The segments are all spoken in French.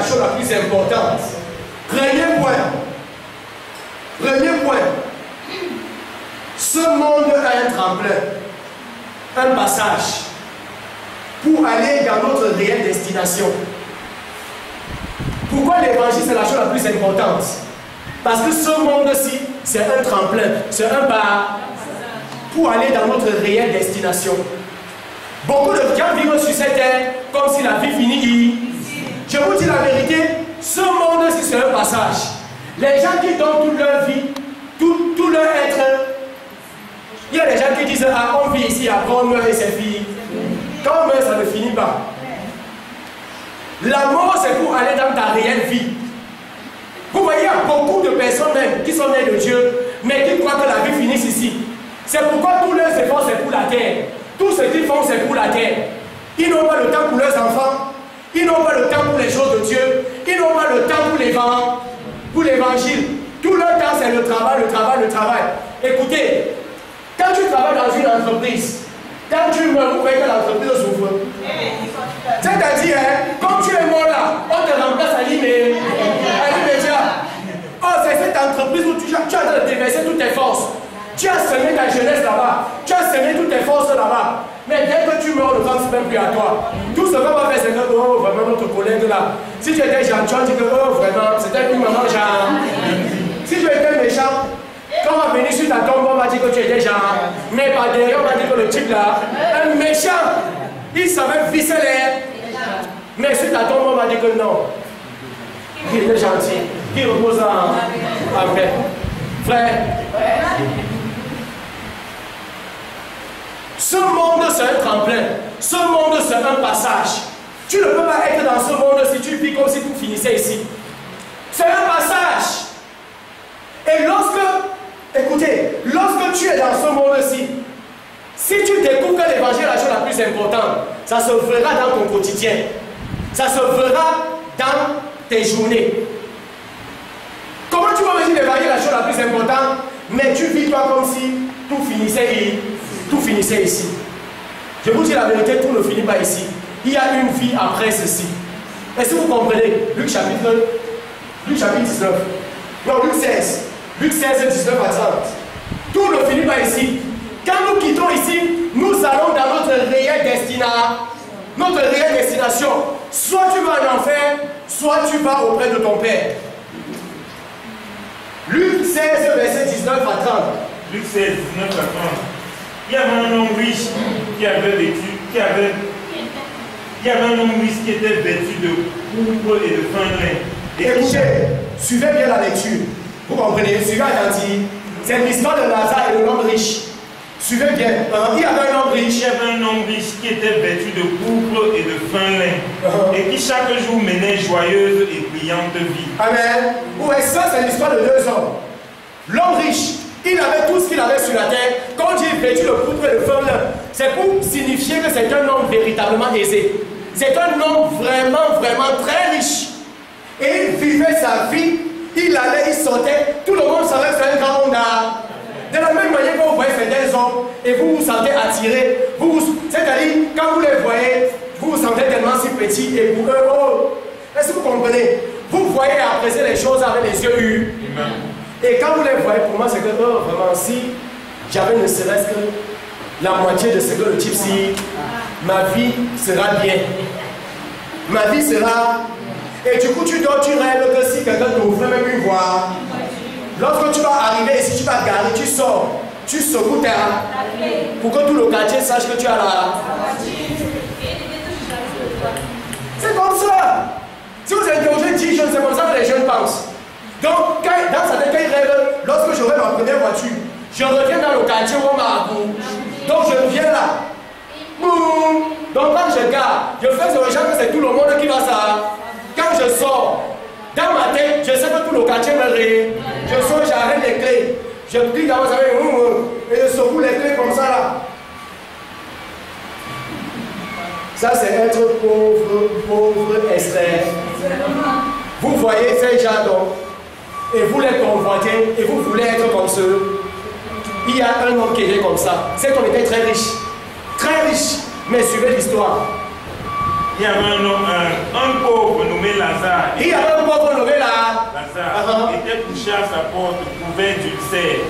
chose la plus importante. Premier point. Premier point. Ce monde a un tremplin, un passage pour aller dans notre réelle destination. Pourquoi l'évangile c'est la chose la plus importante? Parce que ce monde-ci, c'est un tremplin, c'est un pas pour aller dans notre réelle destination. Beaucoup de gens vivent sur cette terre comme si la vie finit ici. Je vous dis la vérité, ce monde-ci c'est un passage. Les gens qui donnent toute leur vie, tout leur être, il y a des gens qui disent ah, on vit ici, après on meurt et c'est fini. Quand on meurt, ça ne finit pas. La mort, c'est pour aller dans ta réelle vie. Vous voyez, il y a beaucoup de personnes même qui sont nées de Dieu, mais qui croient que la vie finisse ici. C'est pourquoi tous leurs efforts, c'est pour la terre. Tout ce qu'ils font, c'est pour la terre. Ils n'ont pas le temps pour leurs enfants. Ils n'ont pas le temps pour les choses de Dieu. Ils n'ont pas le temps pour l'évangile. Tout leur temps, c'est le travail, le travail, le travail. Écoutez, quand tu travailles dans une entreprise, quand tu meurs, vous voyez que l'entreprise souffre. C'est-à-dire, comme tu es mort là, on te remplace à l'immédiat. Oh, c'est cette entreprise où tu as déversé toutes tes forces. Tu as semé ta jeunesse là-bas. Tu as semé toutes tes forces là-bas. Mais dès que tu meurs, on ne pense même plus à toi. Tout ce qu'on va faire, c'est que, oh, vraiment, notre collègue là. Si tu étais gentil, tu dis que, oh, vraiment, c'était une maman genre. Si tu étais méchant, quand on va venir sur ta tombe, on va dire que tu étais genre. Mais par derrière, on va dire que le type là, un méchant, il savait visser les. Mais sur ta tombe, on va dire que non. Il était gentil. Il repose en paix. Frère. Ce monde, c'est un tremplin. Ce monde, c'est un passage. Tu ne peux pas être dans ce monde si tu vis comme si tout finissait ici. C'est un passage. Et écoutez, lorsque tu es dans ce monde-ci, si tu découvres que l'évangile est la chose la plus importante, ça se verra dans ton quotidien. Ça se verra dans tes journées. Comment tu vas me dire l'évangile est la chose la plus importante, mais tu vis toi comme si tout finissait ici. Je vous dis la vérité, tout ne finit pas ici. Il y a une vie après ceci. Est-ce que vous comprenez? Luc chapitre 19. Non, Luc 16. Luc 16, 19 à 30. Tout ne finit pas ici. Quand nous quittons ici, nous allons dans notre réelle destination. Soit tu vas en enfer, soit tu vas auprès de ton Père. Luc 16, verset 19 à 30. Luc 16, 19 à 30. Il y avait un homme riche qui était vêtu de pourpre et de fin lin. Écoutez, suivez bien la lecture. Vous comprenez? Suivez attentivement. C'est l'histoire de Lazare et de l'homme riche. Suivez bien. Il y avait un homme riche. Il y avait un homme riche qui était vêtu de pourpre et de fin lin. Et qui chaque jour menait joyeuse et brillante vie. Amen. Ouais, ça c'est l'histoire de deux hommes. L'homme riche, il avait tout ce qu'il avait sur la terre. Quand il dit vêtu de pourpre et de fin lin, c'est pour signifier que c'est un homme véritablement aisé. C'est un homme vraiment très riche. Et il vivait sa vie. Il allait, il sortait, tout le monde savait que c'est un grand homme d'art. De la même manière que vous voyez certains hommes et vous vous sentez attiré, c'est-à-dire quand vous les voyez, vous vous sentez tellement si petit et vous, oh, est-ce que vous comprenez? Vous voyez apprécier les choses avec les yeux humains. Et quand vous les voyez, pour moi c'est que oh, vraiment si j'avais ne serait-ce que la moitié de ce que le type si, ma vie sera bien. Ma vie sera. Et du coup, tu dors, tu rêves que si quelqu'un t'ouvre même une voie, lorsque tu vas arriver et si tu vas garer, tu sors, tu secoues pour que tout le quartier sache que tu as là. C'est comme ça. Si vous interrogez 10 jeunes, c'est comme ça que les jeunes pensent. Donc, dans certains cas, ils rêvent, lorsque j'aurai ma première voiture, je reviens dans le quartier où on m'a appris. Donc, je viens là. Boum. Donc, quand je gare, je fais sur le champ que c'est tout le monde qui va ça. Quand je sors, dans ma tête, je sais que tout le quartier me rit. Je sors, j'arrête les clés. Je plie dans et je secoue les clés comme ça là. Ça c'est être pauvre extrait. Vous voyez ces gens donc, et vous les convoitez, et vous voulez être comme ceux. Il y a un homme qui était comme ça. Cet homme était très riche, mais suivez l'histoire. Il y avait un pauvre nommé Lazare. Il y avait un pauvre nommé Lazare était couché à sa porte, couvert d'ulcères,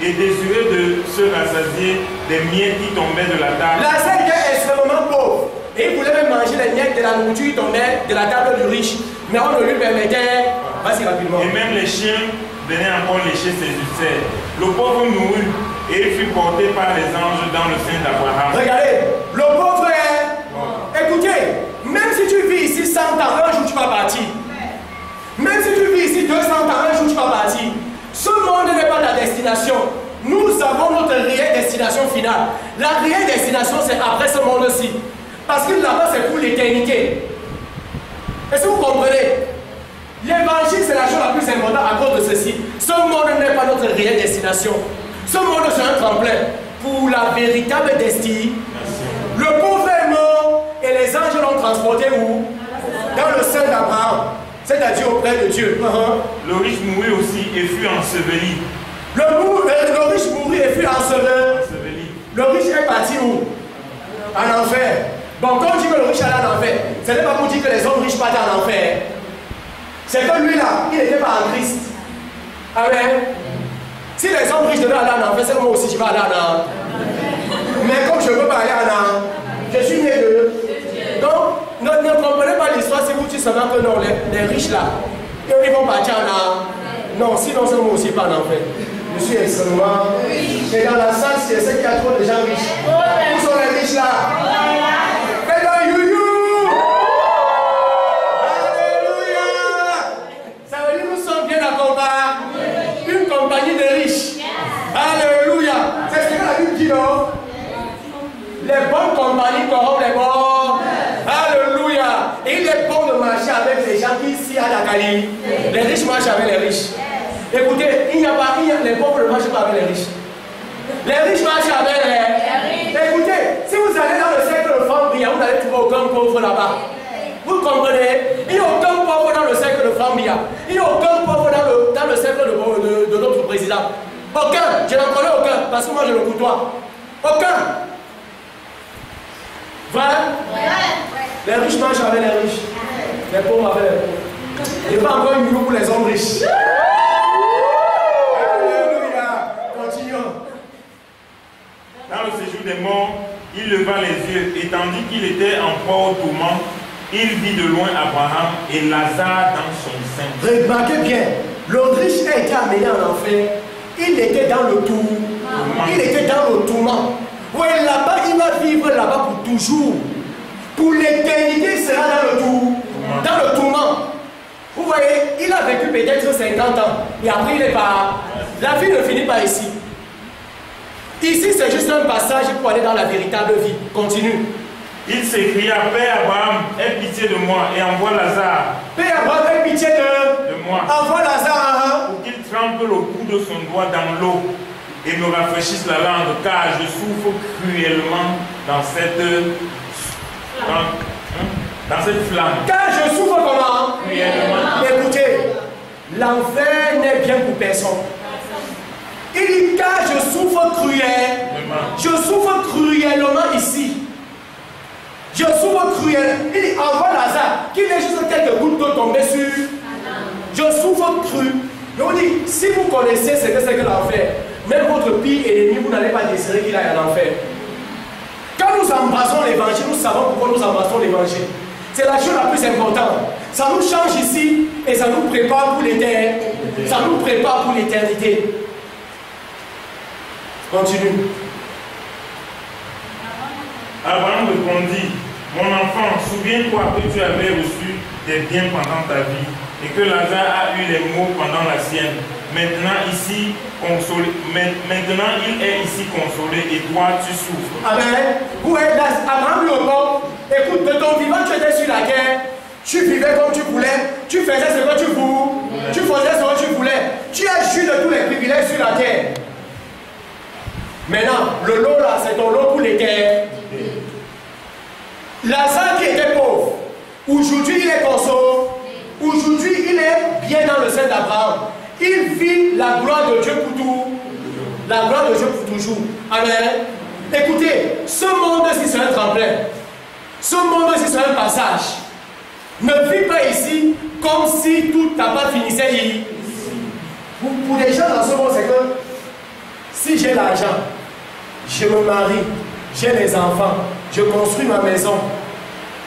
et désirait de se rassasier des miettes qui tombaient de la table. Lazare était extrêmement pauvre. Et il voulait même manger les miettes de la nourriture qui tombait de la table du riche. Mais on ne lui permettait. Vas-y rapidement. Et même les chiens venaient encore lécher ses ulcères. Le pauvre mourut et fut porté par les anges dans le sein d'Abraham. Regardez, le pauvre est. Écoutez, même si tu vis ici 100 ans, un jour tu vas partir. Même si tu vis ici 200 ans, un jour tu vas partir. Ce monde n'est pas ta destination. Nous avons notre réelle destination finale. La réelle destination, c'est après ce monde-ci. Parce que là-bas, c'est pour l'éternité. Est-ce que vous comprenez? L'évangile, c'est la chose la plus importante à cause de ceci. Ce monde n'est pas notre réelle destination. Ce monde, c'est un tremplin pour la véritable destinée. Le pauvre est mort et les anges l'ont transporté où? Dans le sein d'Abraham, c'est-à-dire auprès de Dieu. Le riche mourut aussi et fut enseveli. Le riche mourut et fut enseveli. Le riche est parti où? En enfer. Bon, quand on dit que le riche allait en enfer, ce n'est pas pour dire que les hommes riches partent en enfer. C'est que lui là, il n'était pas en Christ. Amen. Si les hommes riches devaient aller en enfer, c'est que moi aussi je vais aller en enfer. Mais comme je ne veux pas aller en enfer, je suis né de. Donc, ne comprenez pas l'histoire si vous dites seulement que non, les riches là, ils vont partir en enfer. Non, sinon c'est moi aussi pas en enfer. Je suis extrêmement. Et dans la salle, c'est ceux qui a trop de gens riches. Où sont les riches là? Faites un you-you! Alléluia! Ça veut dire que nous sommes bien accompagnés. Une compagnie de riches. Alléluia! C'est ce que la Bible dit, non? Les bonnes compagnies corrompent les bons. Alléluia! Et il est bon de marcher avec les gens qui ici à la Cali. Les riches marchent avec les riches. Écoutez, les pauvres ne marchent pas avec les riches. Les riches marchent avec les. Écoutez, si vous allez dans le cercle de femmes brillantes, vous n'allez trouver aucun pauvre là-bas. Vous comprenez? Il n'y a aucun pauvre dans le cercle de femmes brillantes. Il n'y a aucun pauvre dans le cercle de notre président. Aucun. Je n'en connais aucun. Parce que moi je le côtoie. Aucun. Vrai? Les riches marchent avec les riches. Les pauvres avec les pauvres. Il n'y a pas encore une minute pour les hommes riches. Dans le séjour des morts, il leva les yeux et tandis qu'il était en proie au tourment, il vit de loin Abraham et Lazare dans son sein. Remarquez bien, le riche a été amené en enfer. Il était dans le tourment. Il était dans le tourment. Oui, là-bas, il va vivre là-bas pour toujours. Pour l'éternité, il sera dans le tourment. Dans le tourment. Vous voyez, il a vécu peut-être 50 ans. Et après, il est pas. La vie ne finit pas ici. Ici, c'est juste un passage pour aller dans la véritable vie. Continue. Il s'écria, Père Abraham, aie pitié de moi et envoie Lazare. Père Abraham, aie pitié de moi. Envoie Lazare. Pour qu'il trempe le bout de son doigt dans l'eau et me rafraîchisse la langue, car je souffre cruellement dans cette flamme. Car je souffre comment? Cruellement. Écoutez, l'enfer n'est bien pour personne. Il dit car je souffre cruellement. Je souffre cruellement ici. Je souffre cruellement. Il dit envoie Lazare, qu'il ait juste quelques gouttes d'eau tombées sur. Je souffre cru. Je vous dis, si vous connaissez ce que c'est que l'enfer, même votre pire ennemi, vous n'allez pas désirer qu'il aille en enfer. Quand nous embrassons l'évangile, nous savons pourquoi nous embrassons l'évangile. C'est la chose la plus importante. Ça nous change ici et ça nous prépare pour l'éternité. Ça nous prépare pour l'éternité. Continue. Abraham répondit, mon enfant, souviens-toi que tu avais reçu des biens pendant ta vie et que Lazare a eu les maux pendant la sienne. Maintenant, il est ici consolé et toi tu souffres. Amen. Où est Abraham le mort? Écoute, de ton vivant, tu étais sur la terre. Tu vivais comme tu voulais. Tu faisais ce que tu voulais. Tu faisais ce que tu voulais. Tu as joui de tous les privilèges sur la terre. Maintenant, le lot là, c'est ton lot pour l'éternité. Lazare qui était pauvre, aujourd'hui il est consolé. Aujourd'hui il est bien dans le sein d'Abraham. Il vit la gloire de Dieu pour tout. La gloire de Dieu pour toujours. Amen. Écoutez, ce monde-ci c'est un tremplin. Ce monde-ci c'est un passage. Ne vis pas ici comme si tout ta part finissait ici. Pour les gens dans ce monde, c'est que si j'ai l'argent, je me marie, j'ai les enfants, je construis ma maison.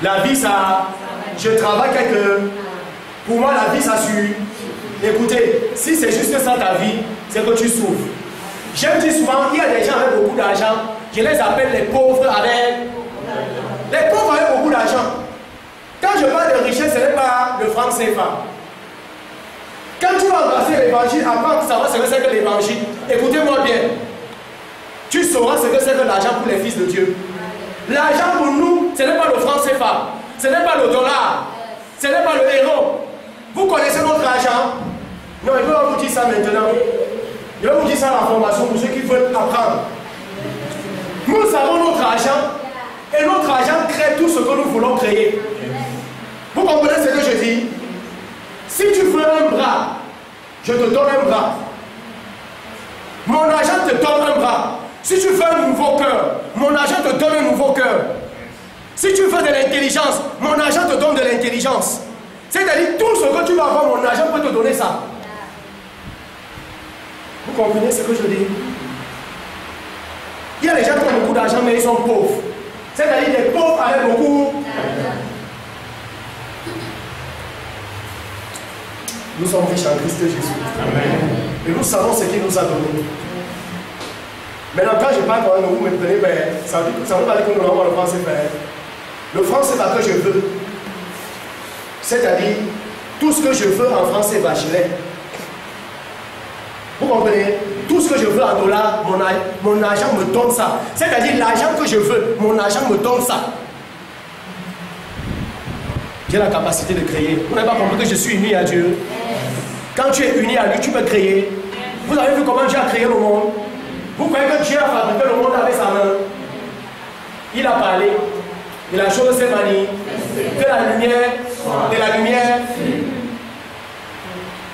La vie, ça... Je travaille quelque... Pour moi, la vie, ça suit. Écoutez, si c'est juste ça ta vie, c'est que tu souffres. J'aime dire souvent, il y a des gens avec beaucoup d'argent, je les appelle les pauvres avec... Les pauvres avec beaucoup d'argent. Quand je parle de richesse, ce n'est pas le franc CFA. Quand tu vas embrasser l'évangile, apprendre à savoir ce que c'est que l'évangile, écoutez-moi bien. Tu sauras ce que c'est que l'argent pour les fils de Dieu. L'argent pour nous, ce n'est pas le franc CFA, ce n'est pas le dollar, ce n'est pas le héros. Vous connaissez notre argent? Non, il ne va pas vous dire ça maintenant. Il va vous dire ça à la formation pour ceux qui veulent apprendre. Nous avons notre argent et notre argent crée tout ce que nous voulons créer. Vous comprenez ce que je dis? Si tu veux un bras, je te donne un bras. Mon argent te donne un bras. Si tu veux un nouveau cœur, mon argent te donne un nouveau cœur. Si tu veux de l'intelligence, mon argent te donne de l'intelligence. C'est-à-dire tout ce que tu vas avoir, mon argent peut te donner ça. Vous comprenez ce que je dis? Il y a des gens qui ont beaucoup d'argent mais ils sont pauvres. C'est-à-dire des pauvres avec beaucoup. Nous sommes riches en Christ Jésus. Amen. Et nous savons ce qu'il nous a donné. Maintenant, quand je parle quand vous me prenez, ça ne veut pas dire que nous avons le franc CFA. Le franc CFA que je veux, c'est-à-dire tout ce que je veux en franc CFA, je l'ai. Vous comprenez? Tout ce que je veux en dollars, mon argent me donne ça. C'est-à-dire l'argent que je veux, mon argent me donne ça. J'ai la capacité de créer. Vous n'avez pas compris que je suis uni à Dieu? Quand tu es uni à lui, tu peux créer. Vous avez vu comment Dieu a créé le monde? Vous croyez que Dieu a fabriqué le monde avec sa main? Il a parlé. Et la chose s'est maniée. Que la lumière, de la lumière.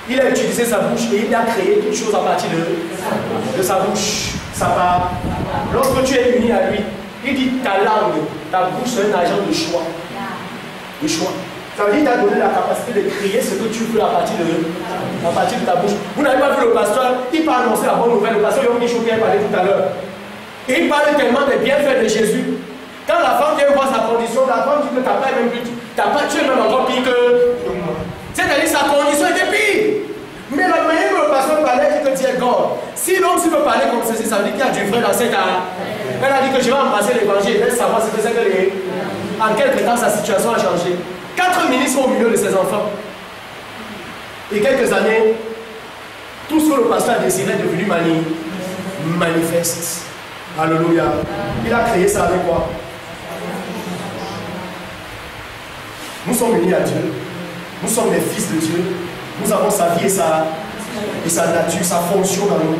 Il a utilisé sa bouche et il a créé toute chose à partir de sa bouche. Sa part. Lorsque tu es uni à lui, il dit ta langue, ta bouche, c'est un agent de choix. De choix. Ça veut dire qu'il t'a donné la capacité de créer ce que tu veux à partir de ta bouche. Vous n'avez pas vu le pasteur, il peut annoncer la bonne nouvelle. Le pasteur Yomi Choupier parlait tout à l'heure. Et il parle tellement des bienfaits de Jésus. Quand la femme vient voir sa condition, la femme dit que ta part est même plus. Tu es même encore pire que. C'est-à-dire sa condition était pire. Mais la manière que le pasteur parlait, il dit que Dieu est God. Si l'homme peut parler comme ceci, ça veut dire qu'il y a du vrai dans cette art. Elle a dit que je vais embrasser l'évangile, elle savoir ce que c'est que les. En quelque temps, sa situation a changé. 4 ministres au milieu de ses enfants. Et quelques années, tout ce que le pasteur désirait est devenu manifeste. Alléluia. Il a créé ça avec quoi? Nous sommes unis à Dieu. Nous sommes les fils de Dieu. Nous avons sa vie et sa nature, sa fonction dans nous.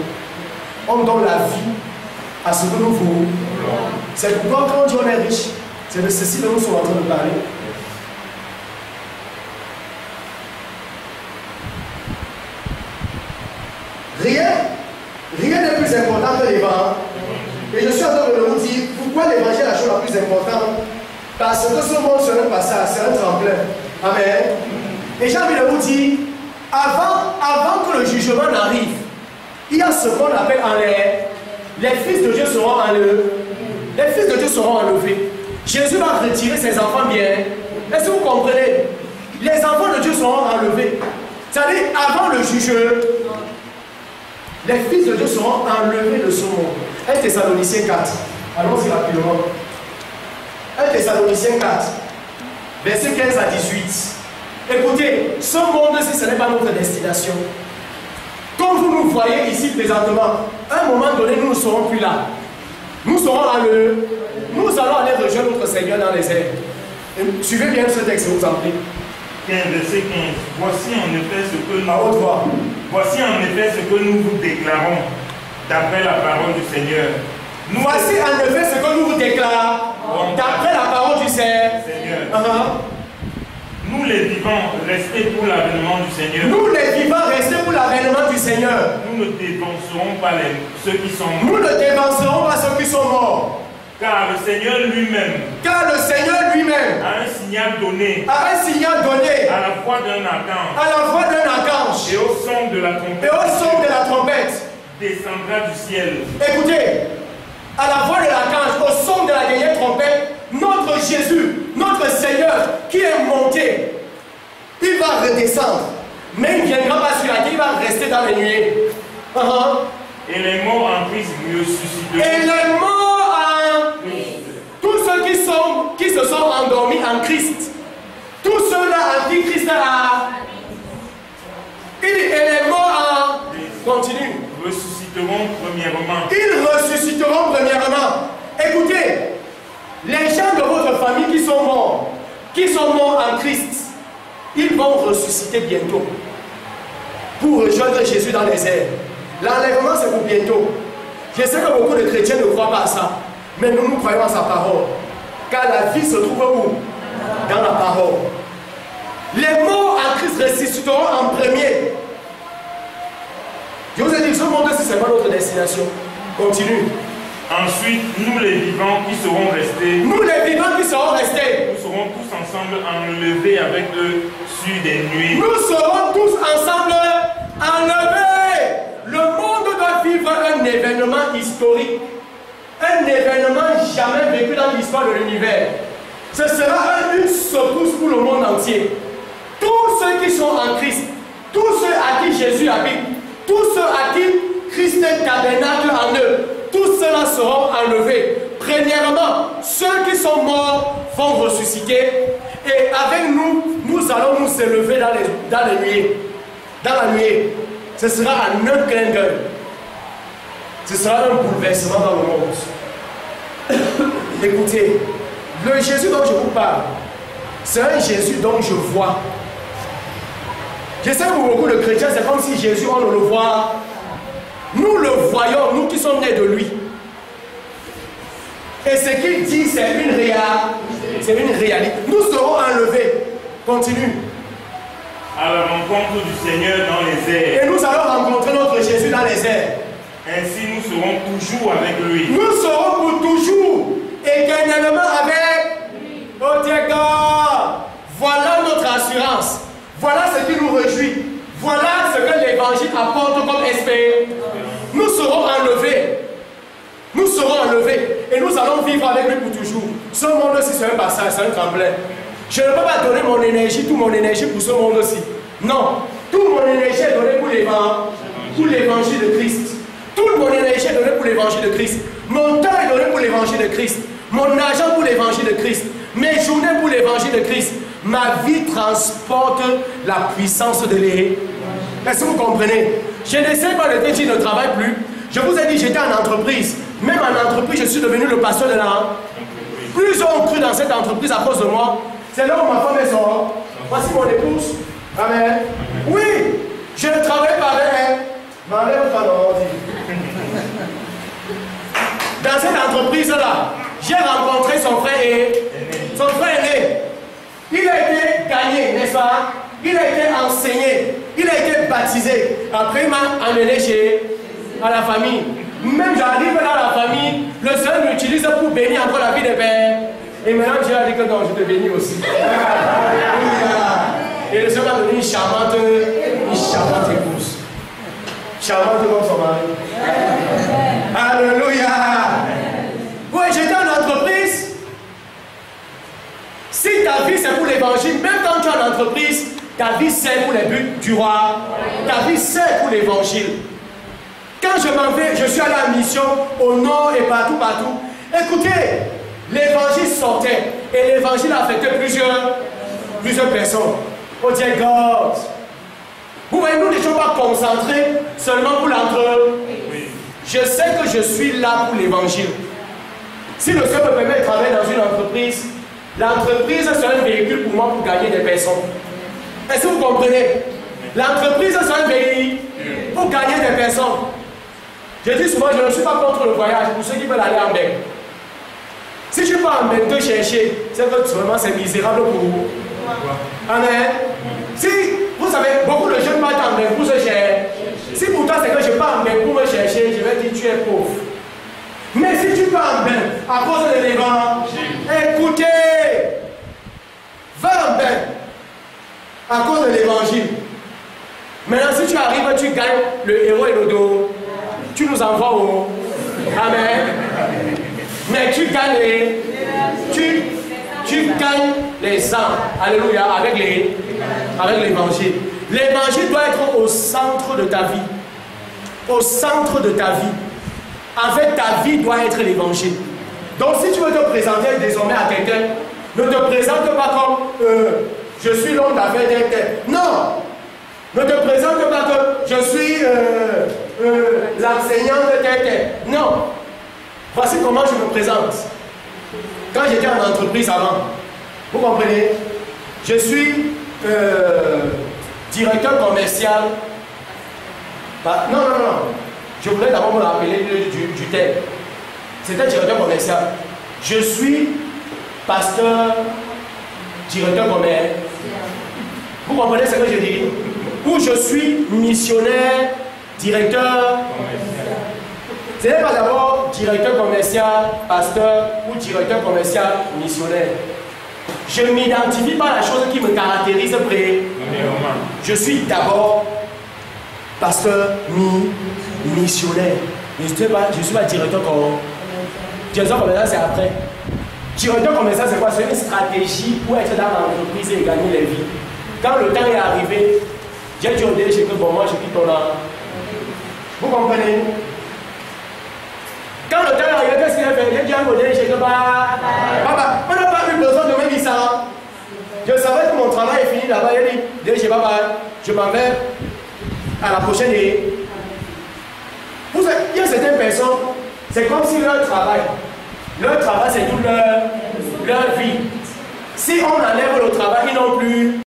On donne la vie à ce que nous voulons. C'est pourquoi quand Dieu est riche, c'est de ceci dont nous sommes en train de parler. Rien n'est plus important que l'évangile. Et je suis en train de vous dire pourquoi l'évangile est la chose la plus importante. Parce que ce monde, c'est un passage, c'est un tremplin. Amen. Et j'ai envie de vous dire, avant que le jugement n'arrive, il y a ce qu'on appelle en l'air. Les fils de Dieu seront enlevés. Les fils de Dieu seront enlevés. Jésus va retirer ses enfants bien. Est-ce que vous comprenez? Les enfants de Dieu seront enlevés. C'est-à-dire, avant le jugement, les fils de Dieu seront enlevés de ce monde. 1 Thessaloniciens 4. Allons-y rapidement. 1 Thessaloniciens 4, verset 15 à 18. Écoutez, ce monde-ci, ce n'est pas notre destination. Comme vous nous voyez ici présentement, à un moment donné, nous ne serons plus là. Nous serons nous allons aller rejoindre notre Seigneur dans les airs. Et suivez bien ce texte, vous en plaît. 15, verset 15. Voici en effet ce que nous... À haute voix. Voici en effet ce que nous vous déclarons d'après la parole du Seigneur. Voici en effet ce que nous vous déclarons d'après la parole du Seigneur. Nous les vivants, restés pour l'avènement du Seigneur. Nous les vivants, restés pour l'avènement du Seigneur. Nous ne dévancerons pas ceux qui sont morts. Nous ne dévancerons pas ceux qui sont morts. Car le Seigneur lui-même a un signal donné à la voix d'un archange et au son de la trompette descendra du ciel. Écoutez, à la voix de l'archange, au son de la dernière trompette, notre Jésus, notre Seigneur qui est monté, il va redescendre. Mais il ne viendra pas sur la terre, il va rester dans les nuées. Et les morts en Christ ressusciteront. Et les morts en Christ. Tous ceux qui se sont endormis en Christ. Tous ceux-là en qui Christ a. Et les morts en. Continue. Ressusciteront premièrement. Ils ressusciteront premièrement. Écoutez, les gens de votre famille qui sont morts en Christ, ils vont ressusciter bientôt pour rejoindre Jésus dans les airs. L'enlèvement, c'est pour bientôt. Je sais que beaucoup de chrétiens ne croient pas à ça, mais nous croyons à sa parole. Car la vie se trouve où? Dans la parole. Les morts en Christ ressusciteront en premier. Je vous ai dit que ce monde-ci, c'est pas notre destination. Continue. Ensuite, nous les vivants qui serons restés. Nous serons tous ensemble enlevés avec eux sur des nuées. Nous serons tous ensemble enlevés. Le monde doit vivre un événement historique. Un événement jamais vécu dans l'histoire de l'univers. Ce sera une secousse pour le monde entier. Tous ceux qui sont en Christ, tous ceux à qui Jésus habite, tous ceux à qui Christ est tabernacle en eux, tous ceux-là seront enlevés. Premièrement, ceux qui sont morts vont ressusciter. Et avec nous, nous allons nous élever dans les nuées. Dans la nuée. Ce sera un clin d'œil. Ce sera un bouleversement dans le monde. Écoutez, le Jésus dont je vous parle, c'est un Jésus dont je vois. Je sais que pour beaucoup de chrétiens, c'est comme si Jésus, on ne le voit. Nous le voyons, nous qui sommes nés de lui. Et ce qu'il dit, c'est une réalité. Nous serons enlevés. Continue. À la rencontre du Seigneur dans les airs. Et nous allons rencontrer notre Jésus dans les airs. Ainsi nous serons toujours avec lui. Nous serons pour toujours, éternellement avec lui. Oh Dieu God, voilà notre assurance. Voilà ce qui nous réjouit. Voilà ce que l'évangile apporte comme espérance. Nous serons enlevés. Nous serons enlevés. Et nous allons vivre avec lui pour toujours. Ce monde-ci, c'est un passage, c'est un tremplin. Je ne peux pas donner mon énergie, toute mon énergie pour ce monde-ci. Non. Toute mon énergie est donnée pour l'évangile de Christ. Toute mon énergie est donnée pour l'évangile de Christ. Mon temps est donné pour l'évangile de Christ. Mon argent pour l'évangile de Christ. Mes journées pour l'évangile de Christ. Ma vie transporte la puissance de l'Évangile. Est-ce que vous comprenez? Je n'essaie pas de dire que je ne travaille plus. Je vous ai dit j'étais en entreprise. Même en entreprise, je suis devenu le pasteur de la. Plusieurs ont cru dans cette entreprise à cause de moi. C'est là où ma femme est sortie. Voici mon épouse. Amen. Oui, je ne travaille pas avec elle. M'enlève pas l'ordi. Dans cette entreprise-là, j'ai rencontré son frère aîné. Il a été gagné, n'est-ce pas? Il a été enseigné. Il a été baptisé. Après, il m'a emmené à la famille. Même j'arrive dans la famille, le Seigneur m'utilise pour bénir encore la vie des pères. Et maintenant, Dieu a dit que non, je te bénis aussi. Et le Seigneur m'a donné une charmante épouse. Charmante comme son mari. Alléluia. Oui, j'étais en entreprise. Si ta vie c'est pour l'évangile, même quand tu es en entreprise, ta vie c'est pour les buts du roi. Ta vie c'est pour l'évangile. Quand je m'en vais, je suis allé en mission au nord et partout. Écoutez, l'évangile sortait et l'évangile affectait plusieurs personnes. Oh Dieu God. Vous voyez, nous ne sommes pas concentrés seulement pour l'entreprise. Je sais que je suis là pour l'évangile. Si le Seigneur me permet de travailler dans une entreprise, l'entreprise c'est un véhicule pour moi pour gagner des personnes. Est-ce que vous comprenez? L'entreprise c'est un véhicule pour gagner des personnes. Je dis souvent, je ne suis pas contre le voyage pour ceux qui veulent aller en bain. Si tu pars en bain te chercher, c'est que vraiment c'est misérable pour vous. Amen. Si vous savez, beaucoup de jeunes partent en bain pour se chercher. Si pour toi c'est que je pars en bain pour me chercher, je vais dire tu es pauvre. Mais si tu pars en bain À cause de l'évangile. Écoutez. Va en bain. À cause de l'évangile. Maintenant, si tu arrives, tu gagnes le héros et le dos. Tu nous envoies au. Amen. Mais tu gagnes les. Tu gagnes les âmes. Alléluia. Avec l'évangile. L'évangile doit être au centre de ta vie. Au centre de ta vie. En fait, ta vie doit être l'évangile. Donc, si tu veux te présenter désormais à quelqu'un, ne te présente pas comme je suis l'homme d'affaires d'un tel. Non! Ne te présente pas comme je suis l'enseignant de tel tel. Non! Voici comment je me présente. Quand j'étais en entreprise avant, vous comprenez? Je suis directeur commercial. Bah, non. Je voulais d'abord me rappeler du thème. C'était directeur commercial. Je suis pasteur, directeur commercial. Vous comprenez ce que je dis? Ou je suis missionnaire, directeur commercial. Ce n'est pas d'abord directeur commercial, pasteur ou directeur commercial, missionnaire. Je ne m'identifie pas à la chose qui me caractérise près. Je suis d'abord pasteur, missionnaire. Je ne suis pas directeur commercial. Directeur commercial, c'est après. Directeur commercial, c'est quoi? C'est une stratégie pour être dans l'entreprise et gagner les vies. Quand le temps est arrivé, j'ai dit au DG que bon, moi je quitte ton âme. Vous comprenez? Quand le temps est arrivé, qu'est-ce qu'il a fait? J'ai dit au DG que papa, on n'a pas eu besoin de me dire ça. Je savais que mon travail est fini là-bas. Il a dit, DG, papa, je m'en vais à la prochaine. Vous savez, il y a certaines personnes, c'est comme si leur travail c'est toute leur vie. Si on enlève le travail, ils n'ont plus